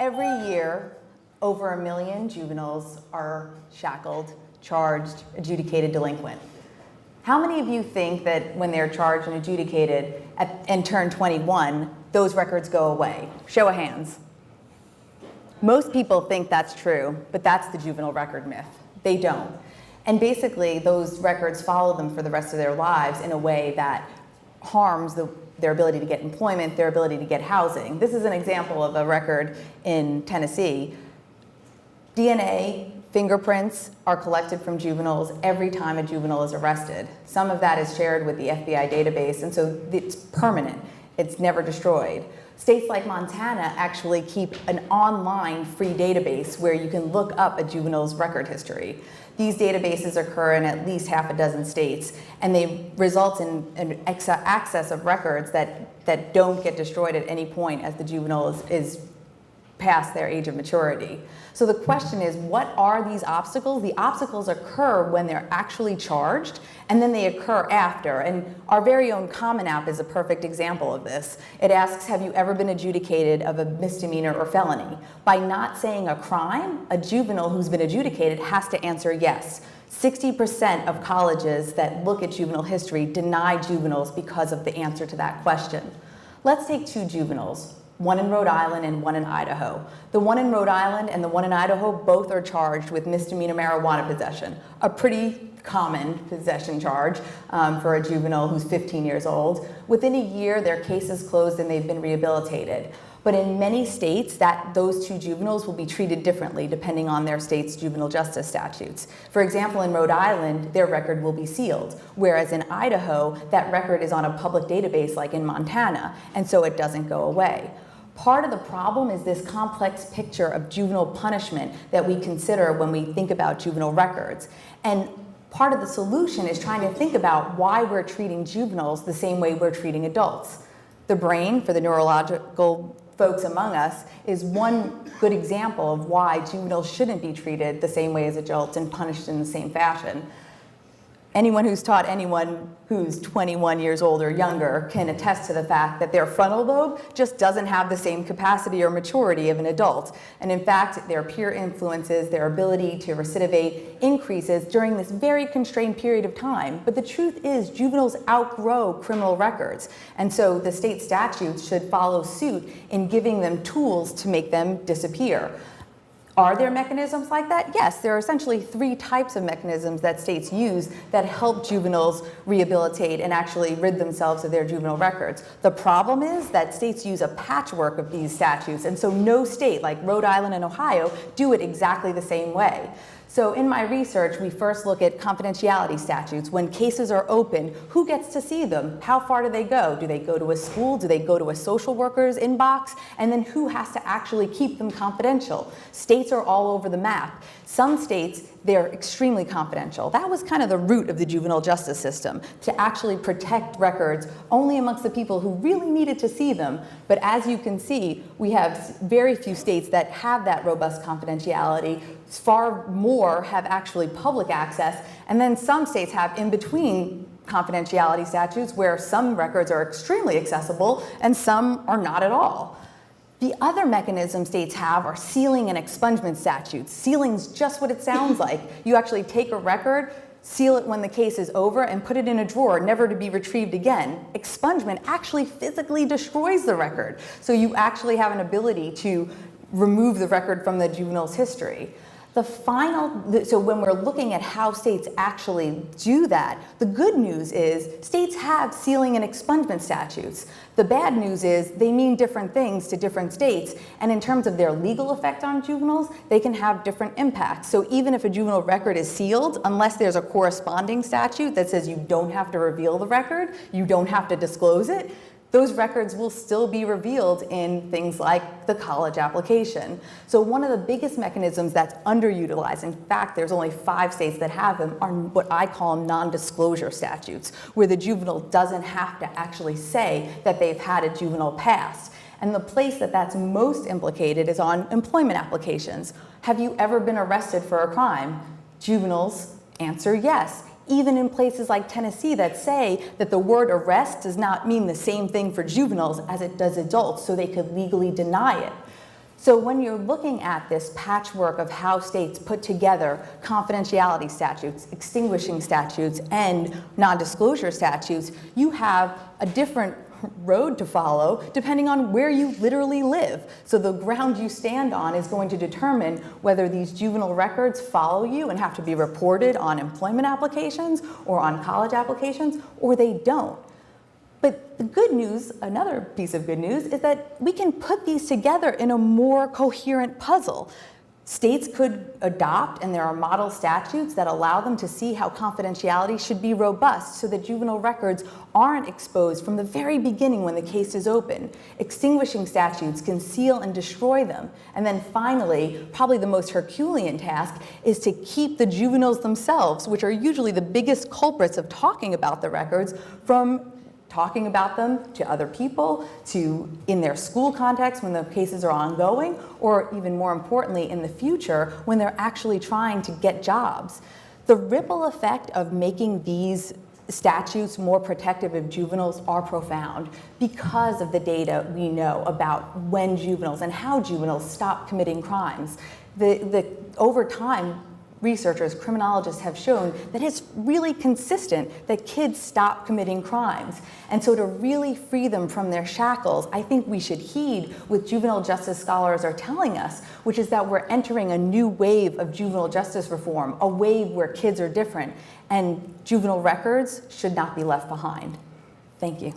Every year, over 1 million juveniles are shackled, charged, adjudicated delinquent. How many of you think that when they're charged and adjudicated and turn 21, those records go away? Show of hands. Most people think that's true, but that's the juvenile record myth. They don't. And basically, those records follow them for the rest of their lives in a way that harms their ability to get employment, their ability to get housing. This is an example of a record in Tennessee. DNA, fingerprints are collected from juveniles every time a juvenile is arrested. Some of that is shared with the FBI database, and so it's permanent. It's never destroyed. States like Montana actually keep an online free database where you can look up a juvenile's record history. These databases occur in at least half a dozen states, and they result in an access of records that don't get destroyed at any point as the juvenile is past their age of maturity. So the question is, what are these obstacles? The obstacles occur when they're actually charged, and then they occur after. And our very own Common App is a perfect example of this. It asks, have you ever been adjudicated of a misdemeanor or felony? By not saying a crime, a juvenile who's been adjudicated has to answer yes. 60% of colleges that look at juvenile history deny juveniles because of the answer to that question. Let's take two juveniles. One in Rhode Island and one in Idaho. The one in Rhode Island and the one in Idaho both are charged with misdemeanor marijuana possession, a pretty common possession charge for a juvenile who's 15 years old. Within a year, their case is closed and they've been rehabilitated. But in many states, those two juveniles will be treated differently depending on their state's juvenile justice statutes. For example, in Rhode Island, their record will be sealed, whereas in Idaho, that record is on a public database like in Montana, and so it doesn't go away. Part of the problem is this complex picture of juvenile punishment that we consider when we think about juvenile records. And part of the solution is trying to think about why we're treating juveniles the same way we're treating adults. The brain, for the neurological folks among us, is one good example of why juveniles shouldn't be treated the same way as adults and punished in the same fashion. Anyone who's taught anyone who's 21 years old or younger can attest to the fact that their frontal lobe just doesn't have the same capacity or maturity of an adult. And in fact, their peer influences, their ability to recidivate increases during this very constrained period of time. But the truth is, juveniles outgrow criminal records. And so the state statutes should follow suit in giving them tools to make them disappear. Are there mechanisms like that? Yes, there are essentially 3 types of mechanisms that states use that help juveniles rehabilitate and actually rid themselves of their juvenile records. The problem is that states use a patchwork of these statutes, and so no state, like Rhode Island and Ohio, do it exactly the same way. So in my research, we first look at confidentiality statutes. When cases are open, who gets to see them? How far do they go? Do they go to a school? Do they go to a social worker's inbox? And then who has to actually keep them confidential? States are all over the map. Some states, they're extremely confidential. That was kind of the root of the juvenile justice system, to actually protect records only amongst the people who really needed to see them. But as you can see, we have very few states that have that robust confidentiality. Far more have actually public access, and then some states have in between confidentiality statutes where some records are extremely accessible and some are not at all. The other mechanism states have are sealing and expungement statutes. Sealing's just what it sounds like. You actually take a record, seal it when the case is over, and put it in a drawer, never to be retrieved again. Expungement actually physically destroys the record. So you actually have an ability to remove the record from the juvenile's history. So when we're looking at how states actually do that, the good news is states have sealing and expungement statutes. The bad news is they mean different things to different states, and in terms of their legal effect on juveniles, they can have different impacts. So even if a juvenile record is sealed, unless there's a corresponding statute that says you don't have to reveal the record, you don't have to disclose it, those records will still be revealed in things like the college application. So one of the biggest mechanisms that's underutilized, in fact, there's only 5 states that have them, are what I call non-disclosure statutes, where the juvenile doesn't have to actually say that they've had a juvenile past. And the place that that's most implicated is on employment applications. Have you ever been arrested for a crime? Juveniles answer yes. Even in places like Tennessee that say that the word arrest does not mean the same thing for juveniles as it does adults, so they could legally deny it. So when you're looking at this patchwork of how states put together confidentiality statutes, extinguishing statutes, and non-disclosure statutes, you have a different road to follow depending on where you literally live. So the ground you stand on is going to determine whether these juvenile records follow you and have to be reported on employment applications or on college applications, or they don't. But the good news, another piece of good news, is that we can put these together in a more coherent puzzle. States could adopt, and there are model statutes that allow them to see how confidentiality should be robust so that juvenile records aren't exposed from the very beginning when the case is open. Extinguishing statutes can seal and destroy them. And then finally, probably the most Herculean task is to keep the juveniles themselves, which are usually the biggest culprits of talking about the records, from talking about them to other people, to in their school context when the cases are ongoing, or even more importantly in the future when they're actually trying to get jobs. The ripple effect of making these statutes more protective of juveniles are profound because of the data we know about when juveniles and how juveniles stop committing crimes. Over time, researchers, criminologists have shown that it's really consistent that kids stop committing crimes. And so to really free them from their shackles, I think we should heed what juvenile justice scholars are telling us, which is that we're entering a new wave of juvenile justice reform, a wave where kids are different, and juvenile records should not be left behind. Thank you.